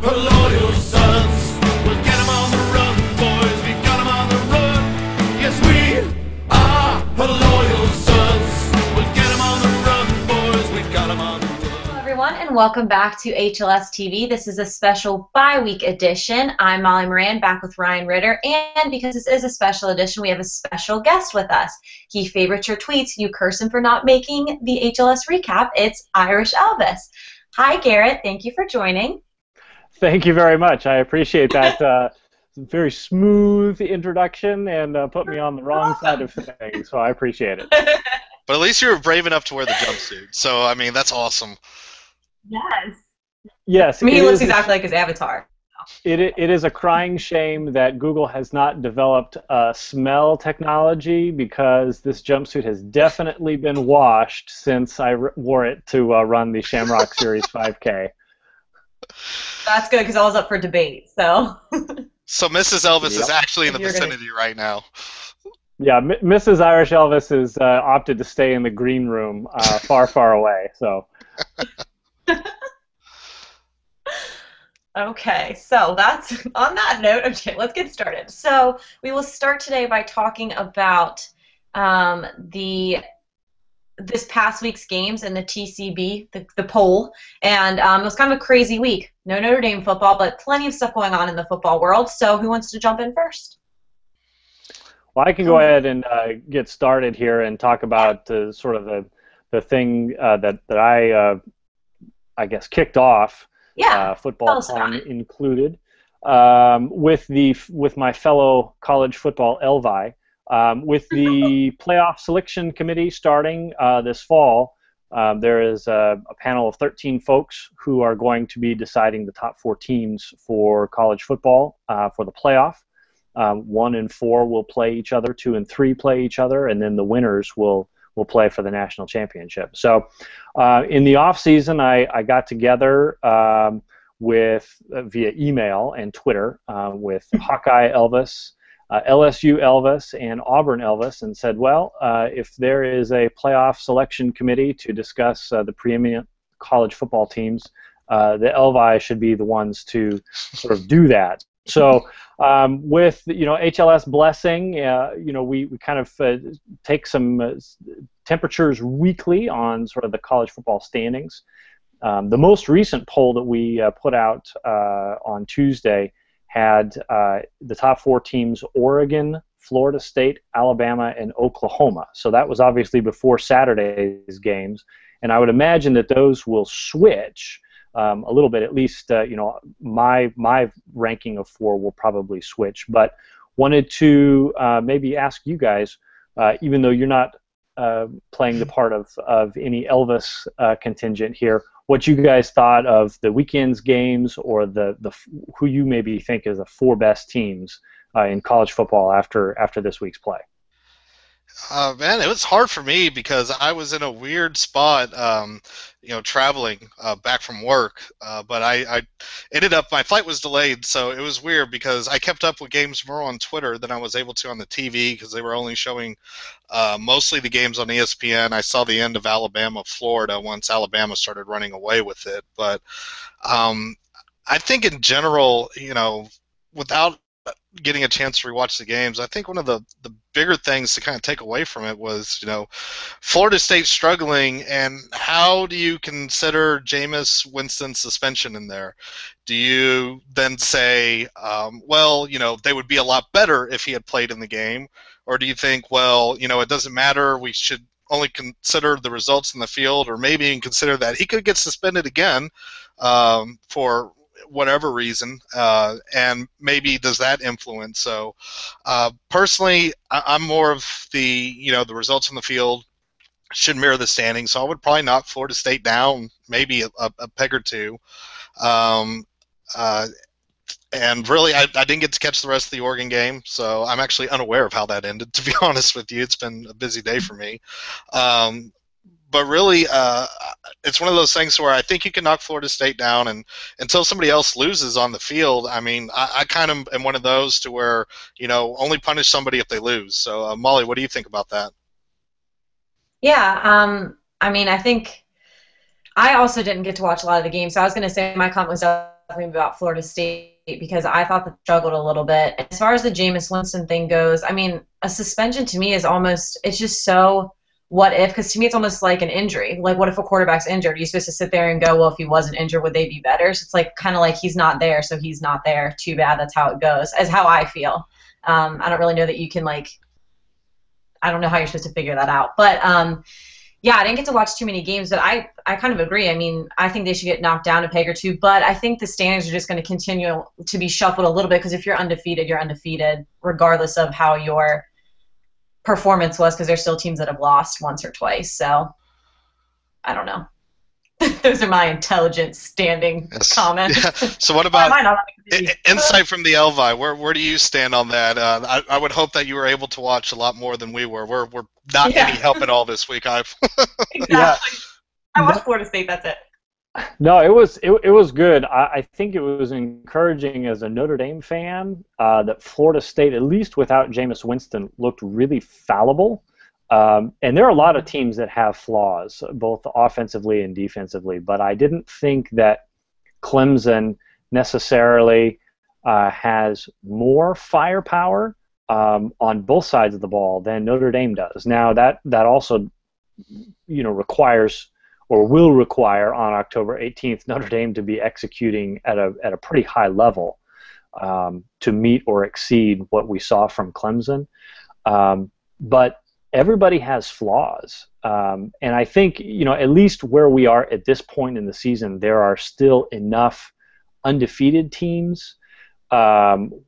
her loyal sons. We'll get 'em on the run, boys, we got 'em on the run. Yes, we are her loyal sons. We'll get 'em on the run, boys, we got 'em on the run. Hello everyone, and welcome back to HLS TV. This is a special bi-week edition. I'm Molly Moran, back with Ryan Ritter, and because this is a special edition, we have a special guest with us. He favorites your tweets. You curse him for not making the HLS recap. It's Irish Elvis. Hi, Garrett. Thank you for joining. Thank you very much. I appreciate that very smooth introduction and put me on the wrong side of things, so I appreciate it. But at least you were brave enough to wear the jumpsuit. So, I mean, that's awesome. Yes. Yes. I mean, he looks exactly like his avatar. It is a crying shame that Google has not developed smell technology, because this jumpsuit has definitely been washed since I wore it to run the Shamrock Series 5K. That's good, because I was up for debate. So Mrs. Elvis Yep. is actually in the vicinity right now. Yeah, Mrs. Irish Elvis has opted to stay in the green room far, far away. So. Okay, so that's on that note. Okay, let's get started. So we will start today by talking about this past week's games and the TCB, the poll, and it was kind of a crazy week. No Notre Dame football, but plenty of stuff going on in the football world. So who wants to jump in first? Well, I can go ahead and get started here and talk about sort of the thing that I guess kicked off. Football fun included, with my fellow college football Elvi, with the playoff selection committee starting this fall. There is a panel of 13 folks who are going to be deciding the top 4 teams for college football for the playoff. 1 and 4 will play each other, 2 and 3 play each other, and then the winners will play for the national championship. So in the off season, I got together via email and Twitter with Hawkeye Elvis, LSU Elvis, and Auburn Elvis, and said, well, if there is a playoff selection committee to discuss the preeminent college football teams, the Elvi should be the ones to sort of do that. So with HLS blessing, we kind of take some temperatures weekly on sort of the college football standings. The most recent poll that we put out on Tuesday had the top 4 teams: Oregon, Florida State, Alabama, and Oklahoma. So that was obviously before Saturday's games, and I would imagine that those will switch a little bit. At least my ranking of 4 will probably switch. But wanted to maybe ask you guys, even though you're not playing the part of any Elvis contingent here, what you guys thought of the weekend's games, or who you maybe think is the 4 best teams in college football after this week's play. Man, it was hard for me because I was in a weird spot, traveling back from work. But I ended up, my flight was delayed, so it was weird because I kept up with games more on Twitter than I was able to on the TV, because they were only showing mostly the games on ESPN. I saw the end of Alabama-Florida once Alabama started running away with it. But I think in general, without getting a chance to rewatch the games, I think one of the bigger things to kind of take away from it was, Florida State struggling, and how do you consider Jameis Winston's suspension in there? Do you then say, they would be a lot better if he had played in the game? Or do you think, it doesn't matter, we should only consider the results in the field, or maybe even consider that he could get suspended again for whatever reason, and maybe does that influence? So personally, I'm more of the results in the field should mirror the standings, so I would probably knock Florida State down maybe a peg or 2. And really, I didn't get to catch the rest of the Oregon game, so I'm actually unaware of how that ended, to be honest with you. It's been a busy day for me. But really, it's one of those things where I think you can knock Florida State down, and until somebody else loses on the field, I mean, I kind of am one of those to where, only punish somebody if they lose. So, Molly, what do you think about that? Yeah, I mean, I think I also didn't get to watch a lot of the games, so I was going to say my comment was definitely about Florida State because I thought they struggled a little bit. As far as the Jameis Winston thing goes, I mean, a suspension to me is almost, it's just so what if, because to me it's almost like an injury. Like, what if a quarterback's injured? Are you supposed to sit there and go, well, if he wasn't injured, would they be better? So it's like kind of like he's not there, so he's not there. Too bad, that's how it goes, as how I feel. I don't really know that you can, like, I don't know how you're supposed to figure that out. But, yeah, I didn't get to watch too many games, but I kind of agree. I mean, I think they should get knocked down a peg or two, but I think the standings are just going to continue to be shuffled a little bit because if you're undefeated, regardless of how your performance was, because there's still teams that have lost once or twice. So, I don't know. Those are my intelligent standing comments. Yeah. So what about insight from the Elvi? Where do you stand on that? I would hope that you were able to watch a lot more than we were. We're not any help at all this week. Exactly. Yeah. I watched Florida State. That's it. No, it was good. I think it was encouraging as a Notre Dame fan that Florida State, at least without Jameis Winston, looked really fallible. And there are a lot of teams that have flaws, both offensively and defensively, but I didn't think that Clemson necessarily has more firepower on both sides of the ball than Notre Dame does. Now, that also, requires or will require on October 18th Notre Dame to be executing at a pretty high level to meet or exceed what we saw from Clemson. But everybody has flaws. And I think, at least where we are at this point in the season, there are still enough undefeated teams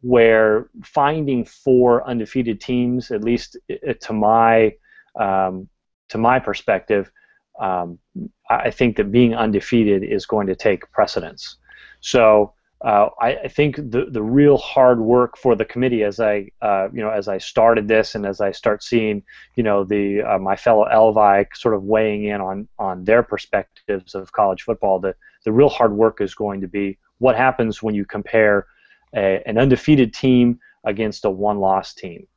where finding 4 undefeated teams, at least to my perspective, I think that being undefeated is going to take precedence. So I think the real hard work for the committee as I started this and as I start seeing my fellow Elvi sort of weighing in on their perspectives of college football, the real hard work is going to be what happens when you compare an undefeated team against a one-loss team,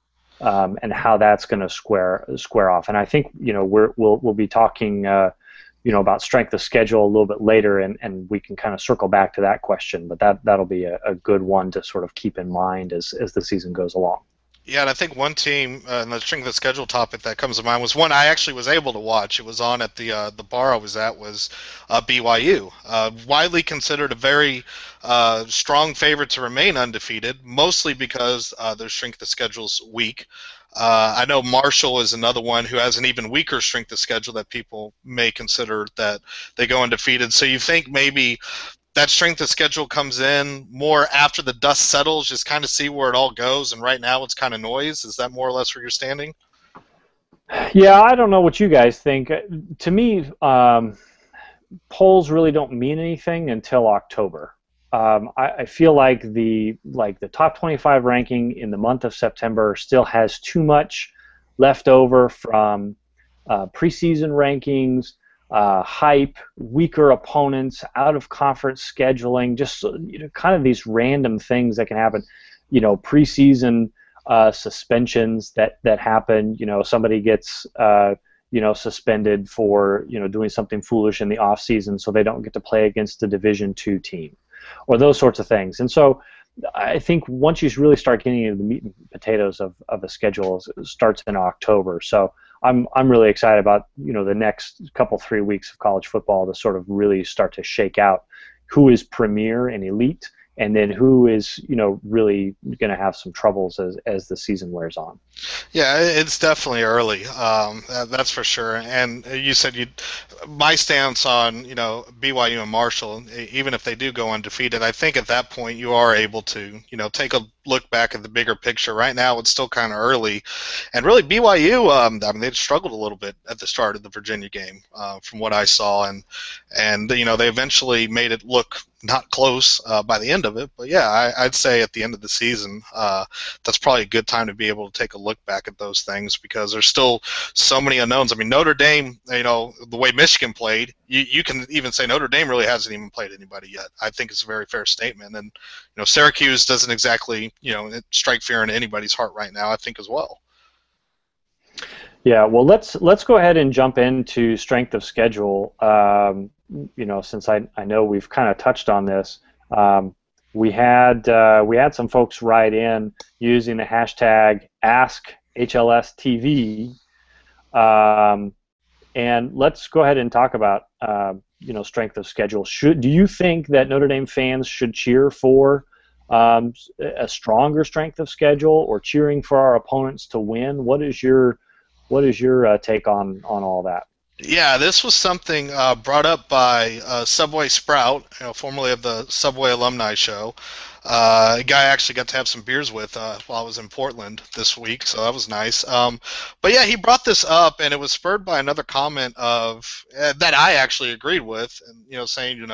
and how that's going to square off. And I think we'll be talking about strength of schedule a little bit later, and we can kind of circle back to that question. But that'll be a good one to sort of keep in mind as the season goes along. Yeah, and I think one team, and the strength of schedule topic that comes to mind was one I actually was able to watch. It was on at the bar I was at, was BYU. Widely considered a very strong favorite to remain undefeated, mostly because their strength of schedule's weak. I know Marshall is another one who has an even weaker strength of schedule that people may consider that they go undefeated. So you think maybe that strength of schedule comes in more after the dust settles, just kind of see where it all goes, and right now it's kind of noise? Is that more or less where you're standing? Yeah, I don't know what you guys think. To me, polls really don't mean anything until October. I feel like the top 25 ranking in the month of September still has too much left over from preseason rankings, hype, weaker opponents, out of conference scheduling, just kind of these random things that can happen. Preseason suspensions that happen. Somebody gets suspended for doing something foolish in the off season, so they don't get to play against the Division II team, or those sorts of things. And so I think once you really start getting into the meat and potatoes of a schedule, it starts in October. So I'm really excited about the next couple 3 weeks of college football to sort of really start to shake out who is premier and elite, and then who is really going to have some troubles as the season wears on. Yeah, it's definitely early. That's for sure. And you said my stance on BYU and Marshall, even if they do go undefeated, I think at that point you are able to take a look back at the bigger picture. Right now it's still kind of early, and really BYU, they struggled a little bit at the start of the Virginia game, from what I saw, and they eventually made it look not close by the end of it. But yeah, I'd say at the end of the season, that's probably a good time to be able to take a look back at those things, because there's still so many unknowns. I mean, Notre Dame, the way Michigan played, you can even say Notre Dame really hasn't even played anybody yet. I think it's a very fair statement. And Syracuse doesn't exactly strike fear into anybody's heart right now, I think, as well. Yeah, well, let's go ahead and jump into strength of schedule. since I know we've kind of touched on this, we had some folks write in using the hashtag #AskHLSTV, and let's go ahead and talk about strength of schedule. Do you think that Notre Dame fans should cheer for a stronger strength of schedule, or cheering for our opponents to win? What is your take on all that? Yeah, this was something brought up by Subway Sprout, formerly of the Subway Alumni Show. A guy I actually got to have some beers with while I was in Portland this week, so that was nice. But yeah, he brought this up, and it was spurred by another comment of that I actually agreed with, and saying,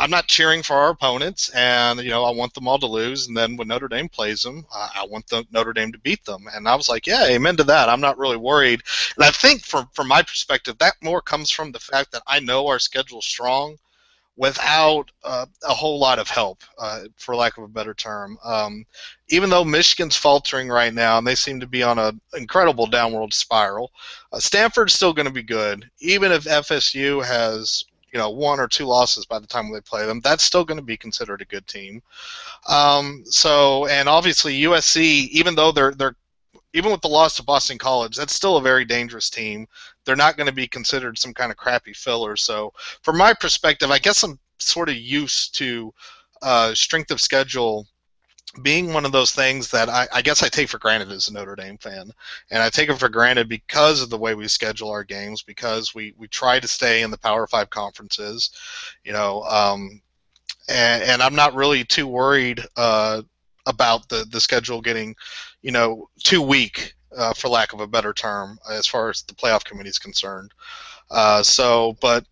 I'm not cheering for our opponents, and I want them all to lose. And then when Notre Dame plays them, I want Notre Dame to beat them. And I was like, yeah, amen to that. I'm not really worried. And I think from my perspective, that more comes from the fact that I know our schedule's strong without a whole lot of help, for lack of a better term. Even though Michigan's faltering right now, and they seem to be on an incredible downward spiral, Stanford's still going to be good. Even if FSU has 1 or 2 losses by the time they play them, that's still going to be considered a good team. And obviously USC, even though they're even with the loss to Boston College, that's still a very dangerous team. They're not going to be considered some kind of crappy filler. So from my perspective, I guess I'm sort of used to strength of schedule being one of those things that I guess I take for granted as a Notre Dame fan. And I take it for granted because of the way we schedule our games, because we try to stay in the Power 5 conferences, and I'm not really too worried about the schedule getting, too weak, for lack of a better term, as far as the playoff committee is concerned. But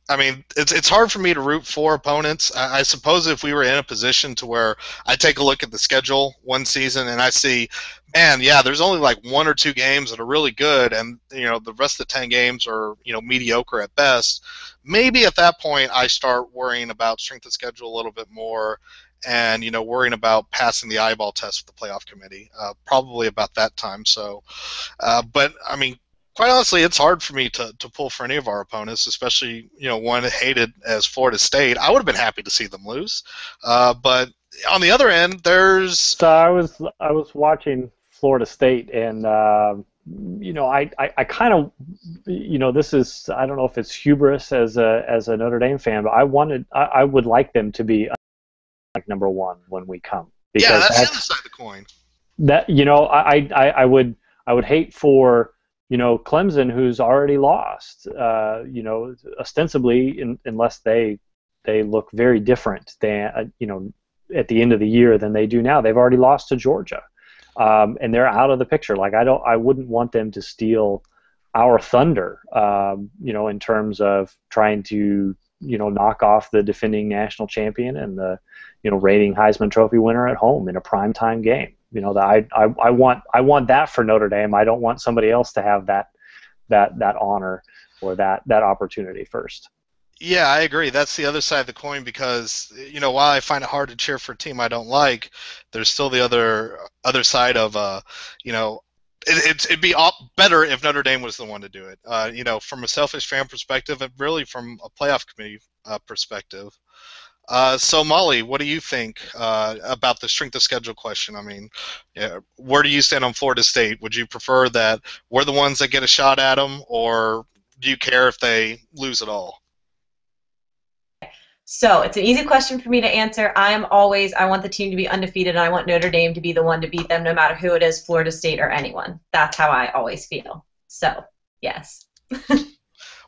I mean, it's hard for me to root for opponents. I suppose if we were in a position to where I take a look at the schedule one season and I see, man, yeah, there's only like 1 or 2 games that are really good, and the rest of the 10 games are mediocre at best. Maybe at that point I start worrying about strength of schedule a little bit more, and worrying about passing the eyeball test with the playoff committee. Probably about that time. So, but I mean, quite honestly, it's hard for me to pull for any of our opponents, especially one hated as Florida State. I would have been happy to see them lose, but on the other end, there's. So I was watching Florida State, and I kind of this is, I don't know if it's hubris as a Notre Dame fan, but I would like them to be like number 1 when we come. Because that's the other side of the coin. That I would hate for. Clemson, who's already lost, ostensibly, unless they look very different than, at the end of the year than they do now. They've already lost to Georgia, and they're out of the picture. Like I wouldn't want them to steal our thunder, in terms of trying to, knock off the defending national champion and the, reigning Heisman Trophy winner at home in a primetime game. I want that for Notre Dame. I don't want somebody else to have that honor or that opportunity first. Yeah, I agree. That's the other side of the coin, because while I find it hard to cheer for a team I don't like, there's still the other side of it'd be better if Notre Dame was the one to do it. From a selfish fan perspective, and really from a playoff committee perspective. So Molly, what do you think about the strength of schedule question? I mean, where do you stand on Florida State? Would you prefer that we're the ones that get a shot at them, or do you care if they lose at all? So it's an easy question for me to answer. I want the team to be undefeated, and I want Notre Dame to be the one to beat them, no matter who it is, Florida State or anyone. That's how I always feel. So, yes.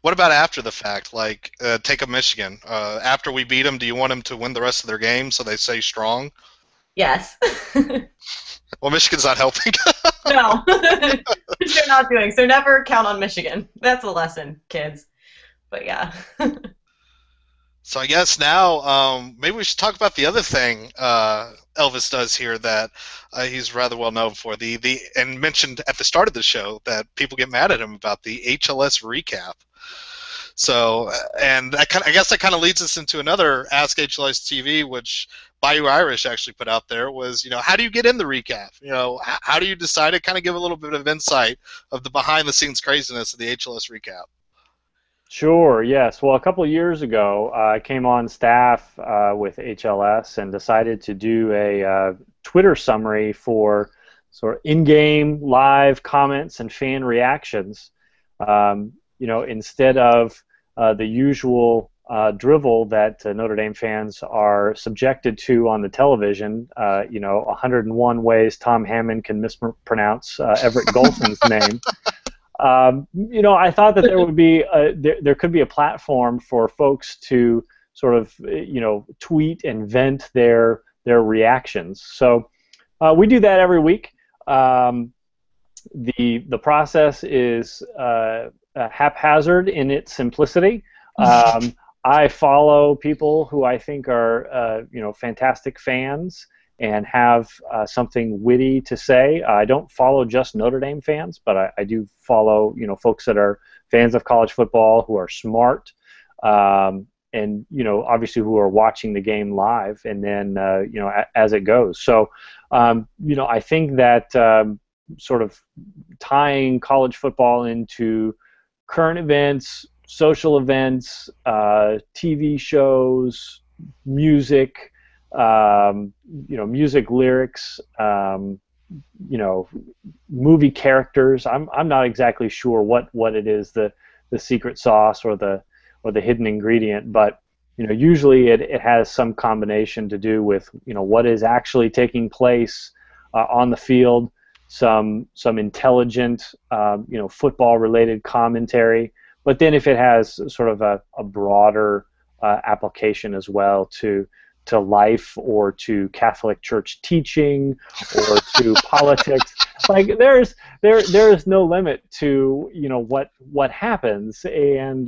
What about after the fact? Like, take a Michigan. After we beat them, do you want them to win the rest of their game so they stay strong? Yes. Well, Michigan's not helping. No, they're not doing. So never count on Michigan. That's a lesson, kids. But yeah. So I guess now maybe we should talk about the other thing Elvis does here that he's rather well known for. And mentioned at the start of the show that people get mad at him about, the HLS recap. So, and I guess that kind of leads us into another Ask HLS TV, which Bayou Irish actually put out there, was, how do you get in the recap? How do you decide to kind of give a little bit of insight of the behind-the-scenes craziness of the HLS recap? Sure, yes. Well, a couple of years ago, I came on staff with HLS and decided to do a Twitter summary for sort of in-game live comments and fan reactions. Instead of the usual drivel that Notre Dame fans are subjected to on the television, 101 ways Tom Hammond can mispronounce Everett Golson's name. I thought that there would be there could be a platform for folks to sort of tweet and vent their reactions. So we do that every week. The process is haphazard in its simplicity. I follow people who I think are fantastic fans and have something witty to say. I don't follow just Notre Dame fans, but I do follow folks that are fans of college football who are smart, and obviously who are watching the game live, and then as it goes. So I think that sort of tying college football into current events, social events, TV shows, music. Music lyrics, movie characters. I'm not exactly sure what it is, the secret sauce or the hidden ingredient, but usually it has some combination to do with what is actually taking place on the field, some intelligent football related commentary, but then if it has sort of a broader application as well to life or to Catholic Church teaching or to politics, like there is no limit to what happens, and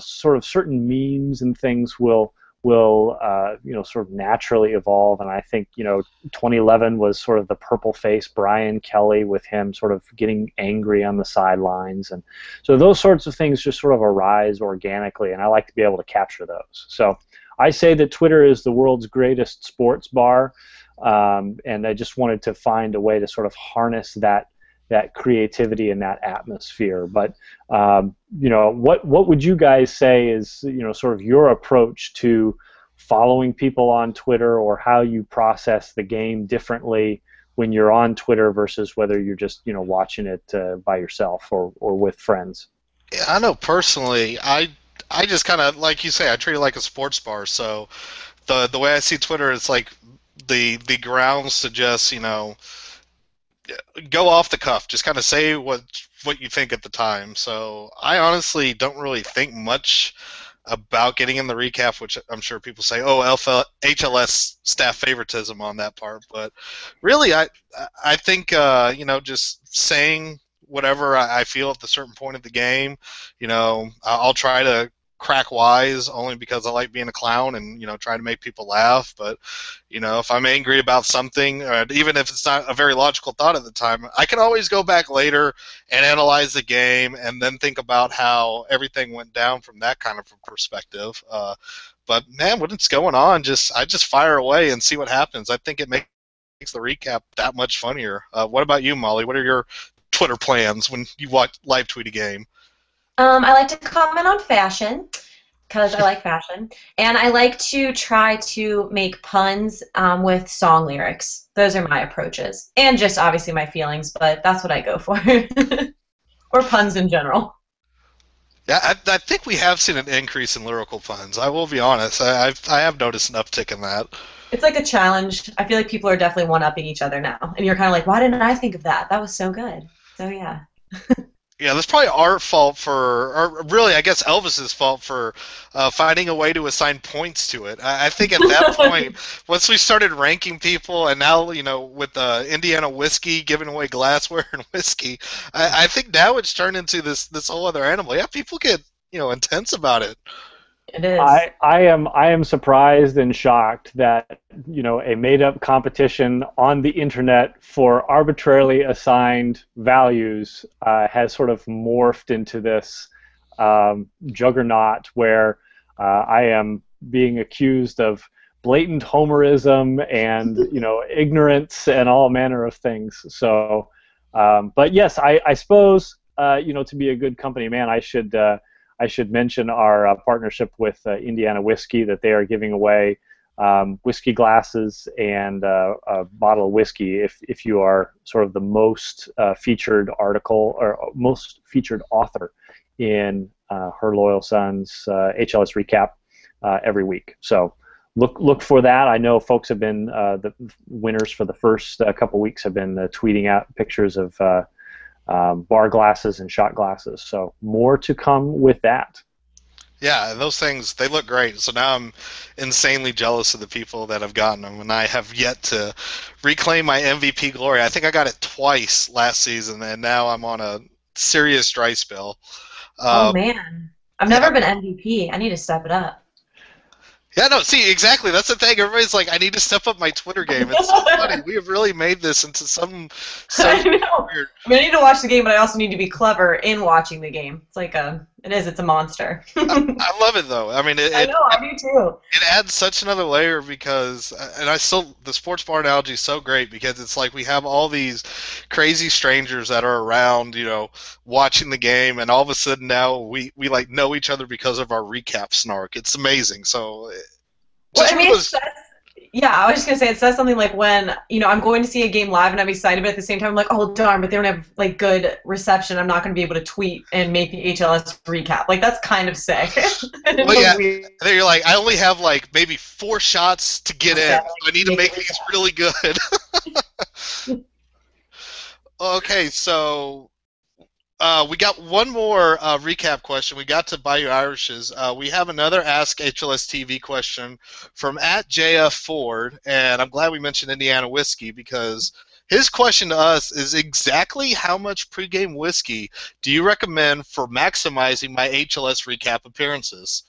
sort of certain memes and things will sort of naturally evolve. And I think 2011 was sort of the purple face Brian Kelly with him sort of getting angry on the sidelines, and so those sorts of things just sort of arise organically, and I like to be able to capture those. So I say that Twitter is the world's greatest sports bar, and I just wanted to find a way to sort of harness that creativity and that atmosphere. But what would you guys say is sort of your approach to following people on Twitter, or how you process the game differently when you're on Twitter versus whether you're just watching it by yourself or with friends? Yeah, I know personally, I just kind of, like you say, I treat it like a sports bar. So the way I see Twitter, it's like the grounds to just go off the cuff, just kind of say what you think at the time. So I honestly don't really think much about getting in the recap, which I'm sure people say, oh, HLS staff favoritism on that part. But really, I think just saying whatever I feel at the certain point of the game. I'll try to crack wise only because I like being a clown and try to make people laugh. But if I'm angry about something, or even if it's not a very logical thought at the time, I can always go back later and analyze the game and then think about how everything went down from that kind of perspective. But man, when it's going on, I just fire away and see what happens. I think it makes the recap that much funnier. What about you, Molly? What are your Twitter plans when you live tweet a game? I like to comment on fashion because I like fashion, and I like to try to make puns with song lyrics. Those are my approaches, and just obviously my feelings, but that's what I go for. Or puns in general. Yeah, I think we have seen an increase in lyrical puns. I will be honest. I have noticed an uptick in that. It's like a challenge. I feel like people are definitely one-upping each other now, and you're kind of like, why didn't I think of that? That was so good. So yeah. Yeah, that's probably our fault or really, I guess Elvis's fault for finding a way to assign points to it. I think at that point, once we started ranking people, and now, with Indiana whiskey giving away glassware and whiskey, I think now it's turned into this whole other animal. Yeah, people get, intense about it. It is. I am surprised and shocked that a made-up competition on the internet for arbitrarily assigned values has sort of morphed into this juggernaut where I am being accused of blatant homerism and ignorance and all manner of things. So, but yes, I suppose to be a good company man, I should I should mention our partnership with Indiana Whiskey, that they are giving away whiskey glasses and a bottle of whiskey if you are sort of the most featured article or most featured author in her loyal son's HLS recap every week. So look for that. I know folks have been the winners for the first couple weeks have been tweeting out pictures of bar glasses and shot glasses. So more to come with that. Yeah, those things, they look great. So now I'm insanely jealous of the people that have gotten them, and I have yet to reclaim my MVP glory. I think I got it twice last season, and now I'm on a serious dry spell. Oh, man. I've never been MVP. I need to step it up. Yeah, no, see, exactly. That's the thing. Everybody's like, I need to step up my Twitter game. It's so funny. We have really made this into some so I know. weird. I mean, I need to watch the game, but I also need to be clever in watching the game. It's like it's a monster. I love it, though. I mean, I know, I do too. it adds such another layer because, and the sports bar analogy is so great because it's like we have all these crazy strangers that are around, watching the game, and all of a sudden now we like know each other because of our recap snark. It's amazing. So, Well, I mean, I was just going to say, it says something like when, I'm going to see a game live and I'm excited, but at the same time I'm like, oh, darn, but they don't have, like, good reception. I'm not going to be able to tweet and make the HLS recap. Like, that's kind of sick. Well, yeah, and then you're like, I only have, like, maybe 4 shots to get in, so I need to make these really good. Okay, so we got one more recap question. We got to Bayou Irish's. We have another Ask HLS TV question from @JF Ford, and I'm glad we mentioned Indiana Whiskey because his question to us is exactly how much pregame whiskey do you recommend for maximizing my HLS recap appearances?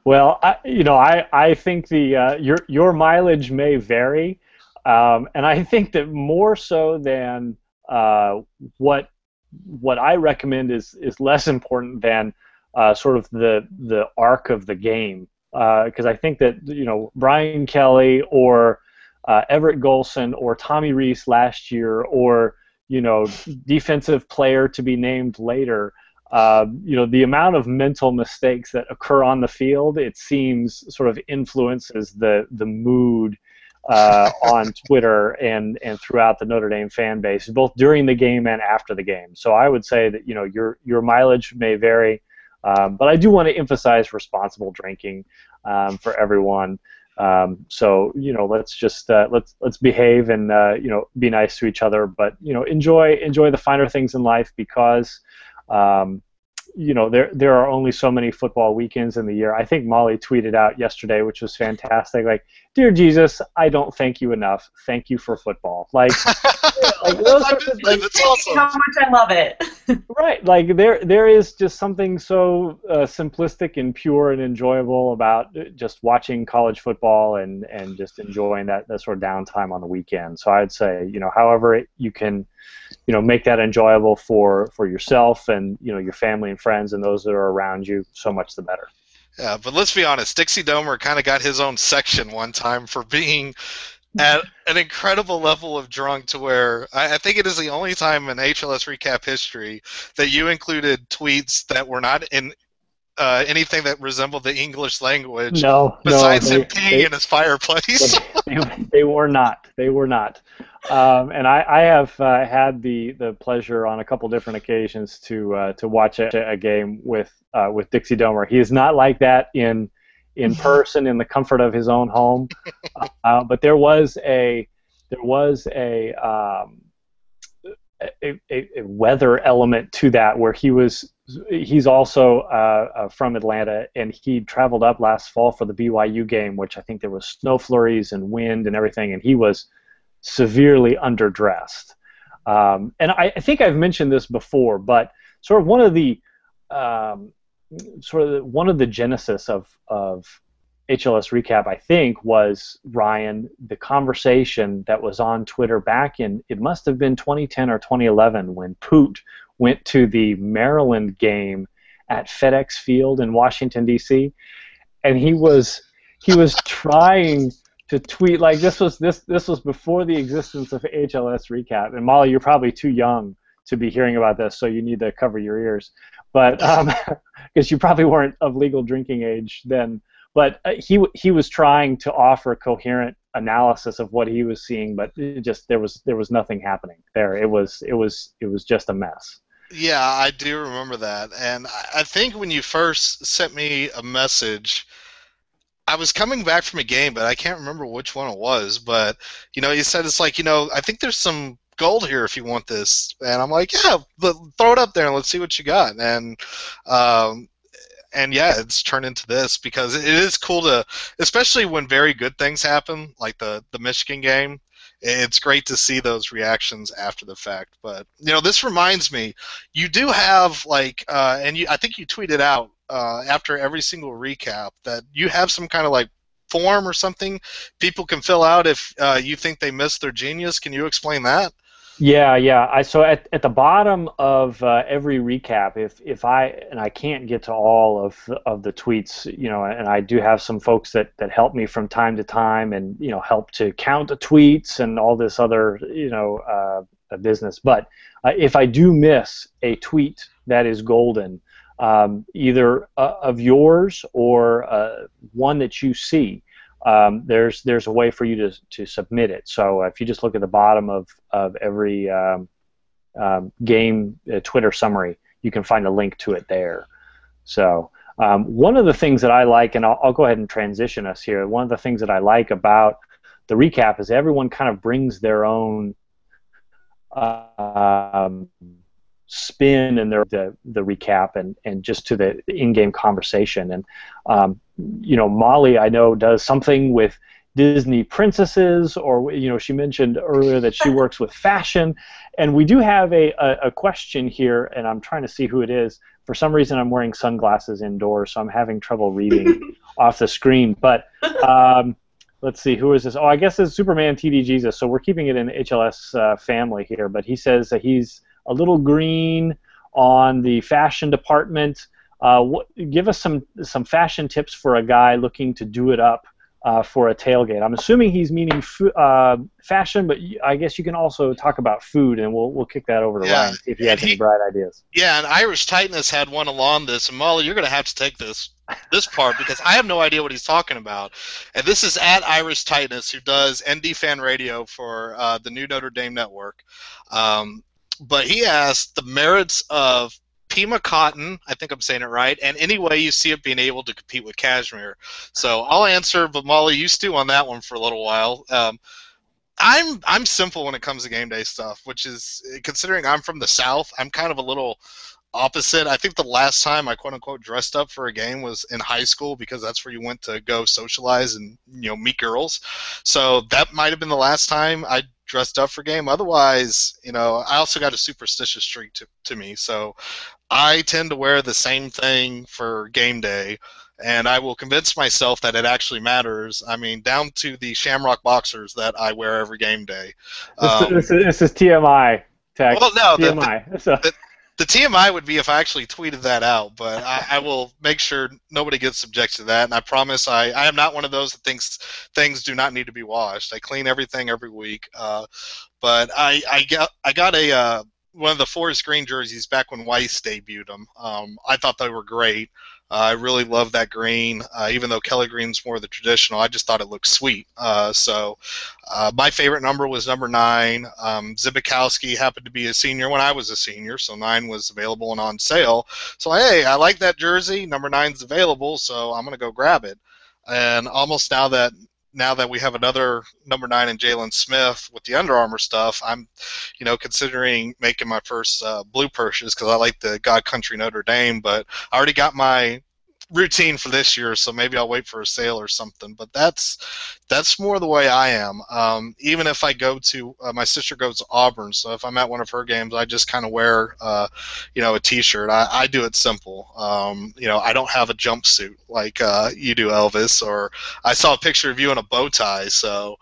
Well, I think your mileage may vary, and I think that more so than what I recommend is less important than sort of the arc of the game, because I think that Brian Kelly or Everett Golson or Tommy Reese last year or defensive player to be named later, the amount of mental mistakes that occur on the field, it seems sort of influences the mood on Twitter and throughout the Notre Dame fan base, both during the game and after the game. So I would say that your mileage may vary, but I do want to emphasize responsible drinking for everyone. So let's just let's behave and be nice to each other, but enjoy the finer things in life because there are only so many football weekends in the year. I think Molly tweeted out yesterday, which was fantastic, like, "Dear Jesus, I don't thank you enough. Thank you for football." Like That's awesome. How much I love it. Right, like there is just something so simplistic and pure and enjoyable about just watching college football and just enjoying that sort of downtime on the weekend. So I'd say, however you can, make that enjoyable for yourself and your family and friends and those that are around you, so much the better. Yeah, but let's be honest, Dixie Domer kind of got his own section one time for being at an incredible level of drunk to where I think it is the only time in HLS recap history that you included tweets that were not in anything that resembled the English language. Besides him peeing in his fireplace. They were not. They were not. And I have had the pleasure on a couple different occasions to watch a game with Dixie Domer. He is not like that in person in the comfort of his own home, but there was a weather element to that where he's also from Atlanta, and he traveled up last fall for the BYU game, which I think there was snow flurries and wind and everything, and he was severely underdressed. And I think I've mentioned this before, but sort of one of the genesis of HLS recap, I think, was, Ryan, the conversation that was on Twitter back in, it must have been 2010 or 2011, when Poot went to the Maryland game at FedEx Field in Washington, D.C., and he was trying to tweet, like, this was before the existence of HLS recap. And Molly, you're probably too young to be hearing about this, so you need to cover your ears. but because you probably weren't of legal drinking age then. But he was trying to offer coherent analysis of what he was seeing, but there was nothing happening there. It was just a mess. Yeah, I do remember that. And I think when you first sent me a message, I was coming back from a game, but I can't remember which one it was. But, you said it's like, I think there's some gold here if you want this. And I'm like, yeah, throw it up there and let's see what you got. And yeah, it's turned into this because it is cool to, especially when very good things happen, like the Michigan game. It's great to see those reactions after the fact. But this reminds me, you do have I think you tweeted out after every single recap that you have some kind of like form or something people can fill out if you think they missed their genius. Can you explain that? Yeah. So at the bottom of every recap, if I can't get to all of the tweets, and I do have some folks that help me from time to time, and help to count the tweets and all this other business. But if I do miss a tweet that is golden, either of yours or one that you see, there's a way for you to submit it. So if you just look at the bottom of every game Twitter summary, you can find a link to it there. So one of the things that I like, and I'll go ahead and transition us here, one of the things that I like about the recap is everyone kind of brings their own spin in the recap and just to the in-game conversation. And Molly, I know, does something with Disney princesses, or she mentioned earlier that she works with fashion. And we do have a question here, and I'm trying to see who it is. For some reason, I'm wearing sunglasses indoors, so I'm having trouble reading off the screen. But let's see, who is this? Oh, I guess it's Superman TD Jesus. So we're keeping it in the HLS family here. But he says that he's a little green on the fashion department. Give us some fashion tips for a guy looking to do it up for a tailgate. I'm assuming he's meaning fashion, but I guess you can also talk about food, and we'll kick that over to Ryan if he has any bright ideas. Yeah, and Irish Tightness had one along this, and Molly, you're going to have to take this part because I have no idea what he's talking about. And this is at Irish Tightness, who does ND Fan Radio for the New Notre Dame Network. But he asked the merits of Pima cotton, I think I'm saying it right, and any way you see it being able to compete with cashmere. So I'll answer, but Molly, you stew on that one for a little while. I'm simple when it comes to game day stuff, which is, considering I'm from the South, I'm kind of a little opposite. I think the last time I quote-unquote dressed up for a game was in high school, because that's where you went to go socialize and meet girls. So that might have been the last time I dressed up for game. Otherwise, I also got a superstitious streak to me, so I tend to wear the same thing for game day, and I will convince myself that it actually matters. I mean, down to the shamrock boxers that I wear every game day. This is TMI. Text. Well, no, TMI. The TMI would be if I actually tweeted that out, but I will make sure nobody gets subjected to that, and I promise I am not one of those that thinks things do not need to be washed. I clean everything every week, but I got a one of the forest green jerseys back when Weiss debuted them. I thought they were great. I really love that green, even though Kelly green's more the traditional. I just thought it looked sweet. So my favorite number was number 9. Zibikowski happened to be a senior when I was a senior, so 9 was available and on sale. So, hey, I like that jersey. Number 9's available, so I'm going to go grab it. And almost now that we have another number 9 in Jalen Smith with the Under Armour stuff, I'm, considering making my first blue purchase, because I like the God Country Notre Dame, but I already got my routine for this year, so maybe I'll wait for a sale or something. But that's more the way I am. Even if I go to my sister goes to Auburn, so if I'm at one of her games, I just kind of wear a t-shirt. I do it simple. I don't have a jumpsuit like you do, Elvis, or I saw a picture of you in a bow tie. So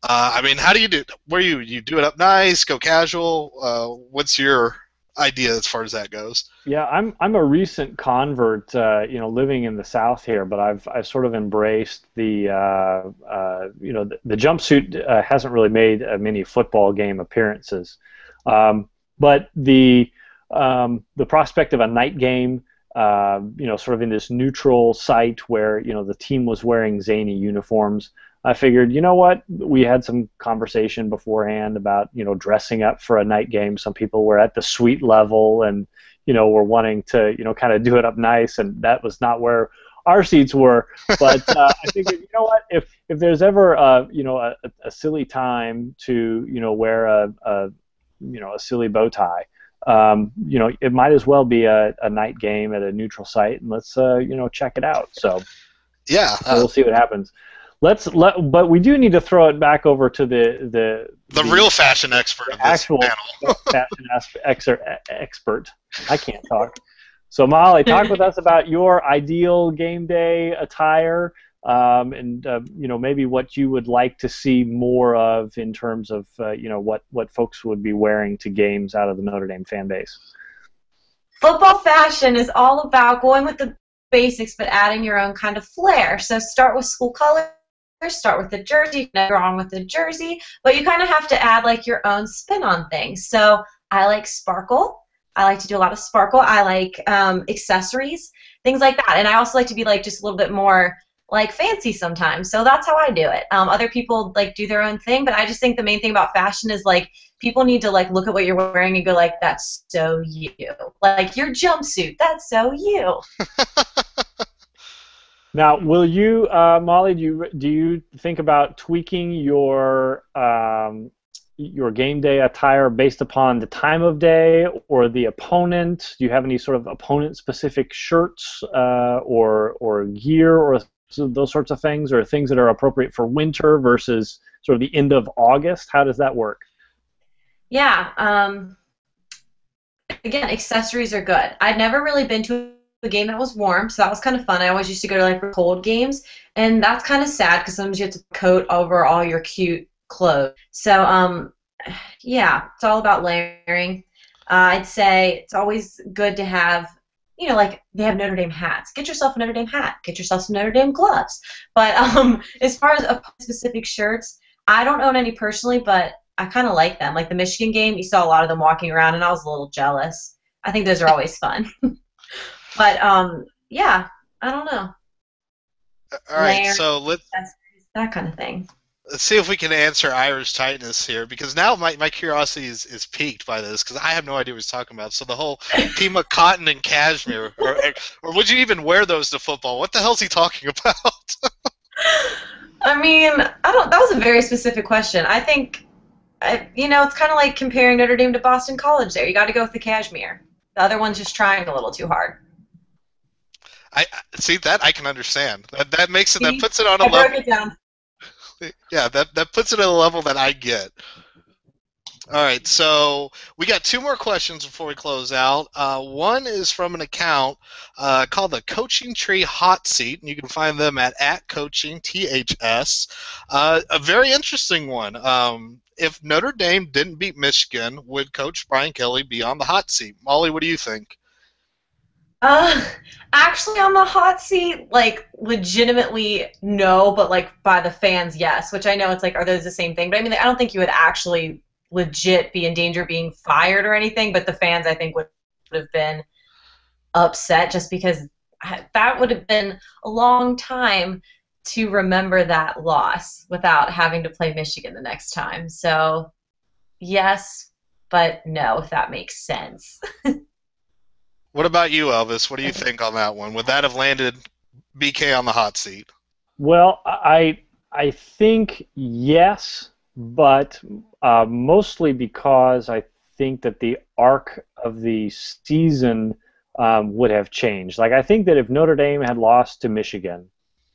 I mean, how do you do? Where you do it up nice, go casual? What's your idea as far as that goes? Yeah, I'm a recent convert, living in the South here, but I've sort of embraced the the jumpsuit hasn't really made many football game appearances, but the the prospect of a night game, sort of in this neutral site where the team was wearing zany uniforms, I figured, you know what? We had some conversation beforehand about dressing up for a night game. Some people were at the suite level and were wanting to kind of do it up nice, and that was not where our seats were. But I figured, you know what? If there's ever a silly time to wear a silly bow tie, it might as well be a night game at a neutral site, and let's check it out. So yeah, we'll see what happens. But we do need to throw it back over to the real fashion expert of this actual panel. fashion expert. I can't talk. So Molly, talk with us about your ideal game day attire, and maybe what you would like to see more of in terms of what folks would be wearing to games out of the Notre Dame fan base. Football fashion is all about going with the basics but adding your own kind of flair. So start with school colors. Start with the jersey. Nothing wrong with the jersey, but you kind of have to add like your own spin on things. So I like sparkle. I like to do a lot of sparkle. I like accessories, things like that. And I also like to be like just a little bit more like fancy sometimes. So that's how I do it. Other people like do their own thing, but I just think the main thing about fashion is like people need to like look at what you're wearing and go like, that's so you. Like your jumpsuit, that's so you. Now, will you, Molly? Do you think about tweaking your game day attire based upon the time of day or the opponent? Do you have any sort of opponent-specific shirts or gear or those sorts of things, or things that are appropriate for winter versus sort of the end of August? How does that work? Yeah. Again, accessories are good. I'd never really been to a game that was warm, so that was kind of fun. I always used to go to like cold games, and that's kind of sad because sometimes you have to coat over all your cute clothes. So yeah, it's all about layering. I'd say it's always good to have, like they have Notre Dame hats. Get yourself a Notre Dame hat. Get yourself some Notre Dame gloves. But as far as specific shirts, I don't own any personally, but I kind of like them. Like the Michigan game, you saw a lot of them walking around, and I was a little jealous. I think those are always fun. But yeah, I don't know. All right, so that kind of thing. Let's see if we can answer Irish tightness here, because now my curiosity is piqued by this, because I have no idea what he's talking about. So the whole team of cotton and cashmere, or would you even wear those to football? What the hell's he talking about? I mean, that was a very specific question. I think, it's kind of like comparing Notre Dame to Boston College there. You got to go with the cashmere. The other one's just trying a little too hard. I see that I can understand. That makes it. That puts it on a level. Broke it down. Yeah, that puts it at a level that I get. All right, so we got two more questions before we close out. One is from an account called the Coaching Tree Hot Seat, and you can find them at @coachingths. A very interesting one. If Notre Dame didn't beat Michigan, would Coach Brian Kelly be on the hot seat? Molly, what do you think? Actually, on the hot seat, like, legitimately, no, but, like, by the fans, yes, which I know it's like, are those the same thing? But, I mean, I don't think you would actually legit be in danger of being fired or anything, but the fans, I think, would have been upset just because that would have been a long time to remember that loss without having to play Michigan the next time. So, yes, but no, if that makes sense. What about you, Elvis? What do you think on that one? Would that have landed BK on the hot seat? Well, I think yes, but mostly because I think that the arc of the season would have changed. Like, I think that if Notre Dame had lost to Michigan,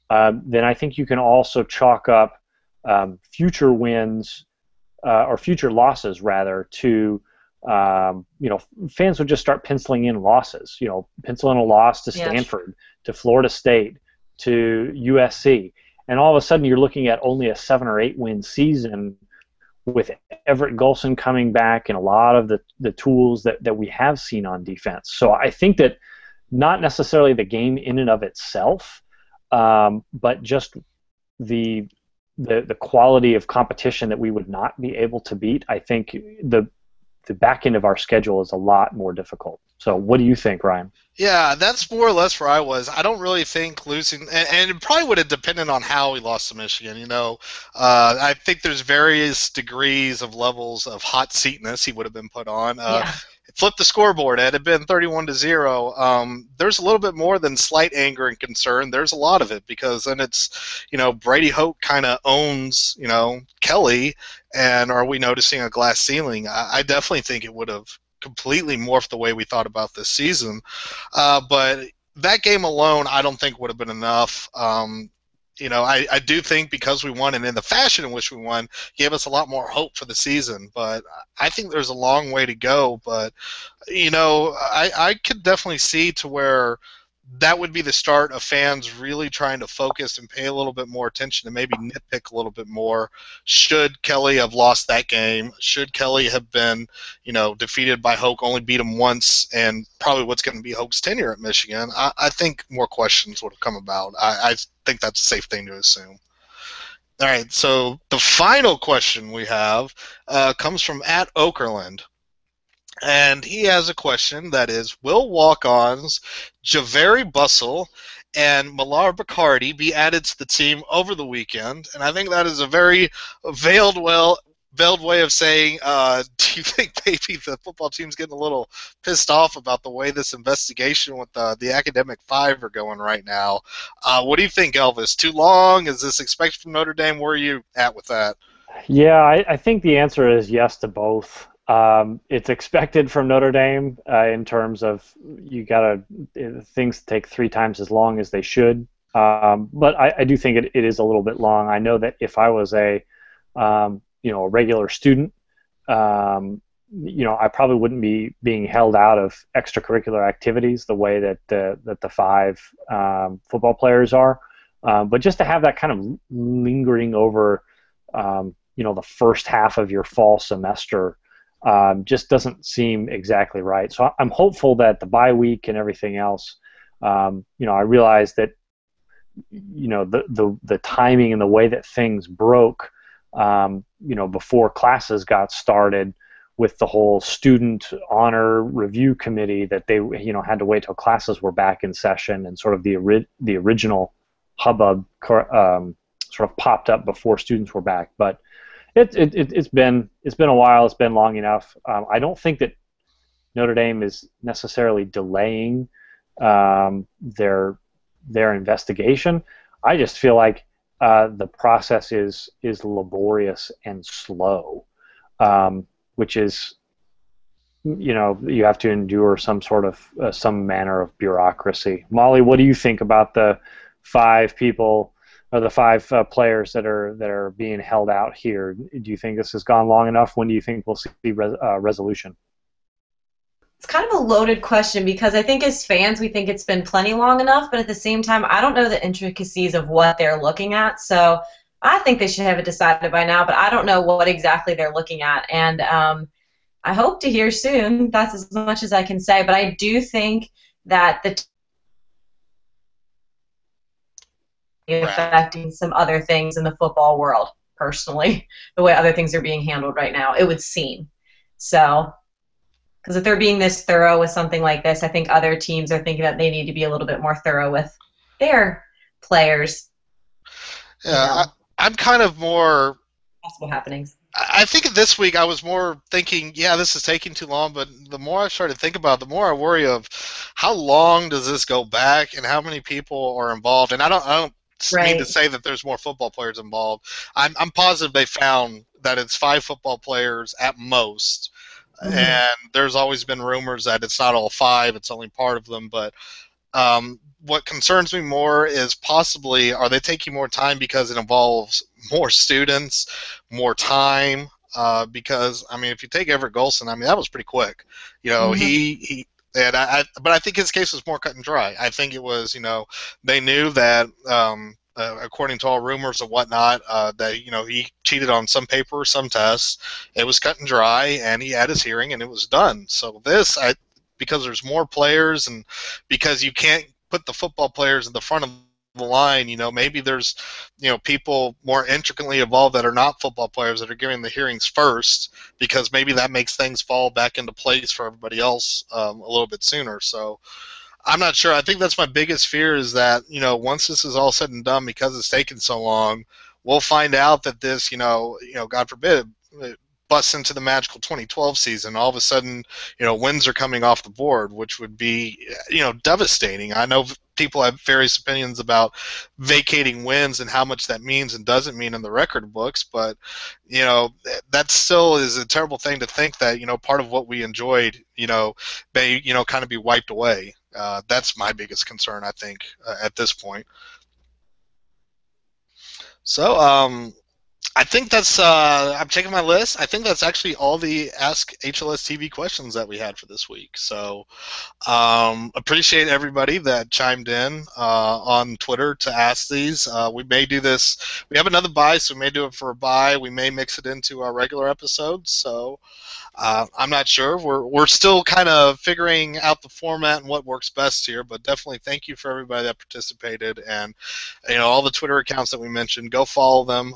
then I think you can also chalk up future wins or future losses, rather, to fans would just start penciling in losses. Pencil in a loss to Stanford, to Florida State, to USC, and all of a sudden you're looking at only a 7 or 8 win season with Everett Golson coming back and a lot of the tools that we have seen on defense. So I think that not necessarily the game in and of itself, but just the quality of competition that we would not be able to beat. I think the the back end of our schedule is a lot more difficult. So what do you think, Ryan? Yeah, that's more or less where I was. I don't really think losing, and it probably would have depended on how we lost to Michigan. I think there's various degrees of levels of hot seatness he would have been put on. Yeah. Flip the scoreboard. Had it been 31-0, there's a little bit more than slight anger and concern. There's a lot of it because then it's, Brady Hoke kind of owns, Kelly, and are we noticing a glass ceiling? I definitely think it would have completely morphed the way we thought about this season. But that game alone, I don't think would have been enough. I do think because we won and in the fashion in which we won, gave us a lot more hope for the season. But I think there's a long way to go. But, I could definitely see to where that would be the start of fans really trying to focus and pay a little bit more attention and maybe nitpick a little bit more. Should Kelly have lost that game? Should Kelly have been, defeated by Hoke, only beat him once, and probably what's going to be Hoke's tenure at Michigan? I think more questions would have come about. I think that's a safe thing to assume. All right, so the final question we have comes from @Okerland. And he has a question that is, will walk-ons Javeri Bussell and Malar Bacardi be added to the team over the weekend? And I think that is a very veiled way of saying, do you think maybe the football team's getting a little pissed off about the way this investigation with the Academic Five are going right now? What do you think, Elvis? Too long? Is this expected from Notre Dame? Where are you at with that? Yeah, I think the answer is yes to both. It's expected from Notre Dame in terms of things take 3 times as long as they should. But I do think it is a little bit long. I know that if I was a regular student, I probably wouldn't be being held out of extracurricular activities the way that the 5 football players are. But just to have that kind of lingering over, the first half of your fall semester. Just doesn't seem exactly right. So I'm hopeful that the bye week and everything else, I realize that, the timing and the way that things broke, before classes got started with the whole student honor review committee that they, had to wait till classes were back in session, and sort of the original hubbub sort of popped up before students were back. But It's been a while. It's been long enough. I don't think that Notre Dame is necessarily delaying their investigation. I just feel like the process is laborious and slow, which is, you have to endure some sort of some manner of bureaucracy. Molly, what do you think about the 5 people? Are the 5 players that are being held out here? Do you think this has gone long enough? When do you think we'll see resolution? It's kind of a loaded question because I think as fans we think it's been plenty long enough, but at the same time I don't know the intricacies of what they're looking at. So I think they should have it decided by now, but I don't know what exactly they're looking at. And I hope to hear soon. That's as much as I can say. But I do think that affecting some other things in the football world, personally, the way other things are being handled right now, it would seem. So, because if they're being this thorough with something like this, I think other teams are thinking that they need to be a little bit more thorough with their players. Yeah, I'm kind of more possible happenings. I think this week I was more thinking, yeah, this is taking too long, but the more I started to think about it, the more I worry of how long does this go back and how many people are involved. And I don't mean to say that there's more football players involved. I'm positive they found that it's 5 football players at most, and there's always been rumors that it's not all 5, it's only part of them. But what concerns me more is possibly, are they taking more time because it involves more students, more time? Because, I mean, if you take Everett Golson, I mean, that was pretty quick. But I think his case was more cut and dry. I think it was, they knew that, according to all rumors and whatnot, that, he cheated on some paper or some tests. It was cut and dry, and he had his hearing, and it was done. So this, because there's more players and because you can't put the football players in the front of the line, maybe there's, people more intricately involved that are not football players that are giving the hearings first, because maybe that makes things fall back into place for everybody else a little bit sooner. So I'm not sure. I think that's my biggest fear, is that, once this is all said and done, because it's taken so long, we'll find out that this, God forbid, it busts into the magical 2012 season. All of a sudden, wins are coming off the board, which would be, devastating. I know people have various opinions about vacating wins and how much that means and doesn't mean in the record books, but, that still is a terrible thing to think that, part of what we enjoyed, may, kind of be wiped away. That's my biggest concern, I think, at this point. So, I think that's, I'm checking my list. I think that's actually all the Ask HLS TV questions that we had for this week. So appreciate everybody that chimed in on Twitter to ask these. We may do this. We have another bye, so we may do it for a bye. We may mix it into our regular episodes. So I'm not sure. We're still kind of figuring out the format and what works best here, but definitely thank you for everybody that participated, and all the Twitter accounts that we mentioned. Go follow them,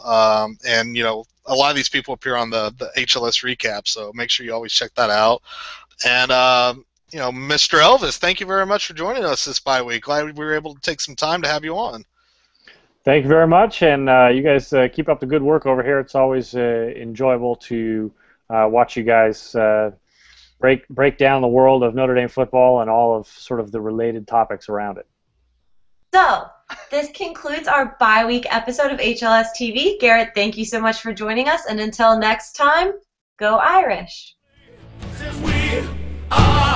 and a lot of these people appear on the HLS recap, so make sure you always check that out. And Mr. Elvis, thank you very much for joining us this bye week. Glad we were able to take some time to have you on. Thank you very much, and you guys keep up the good work over here. It's always enjoyable to watch you guys break down the world of Notre Dame football and all of sort of the related topics around it. So, this concludes our bye-week episode of HLS TV. Garrett, thank you so much for joining us, and until next time, go Irish! Since we are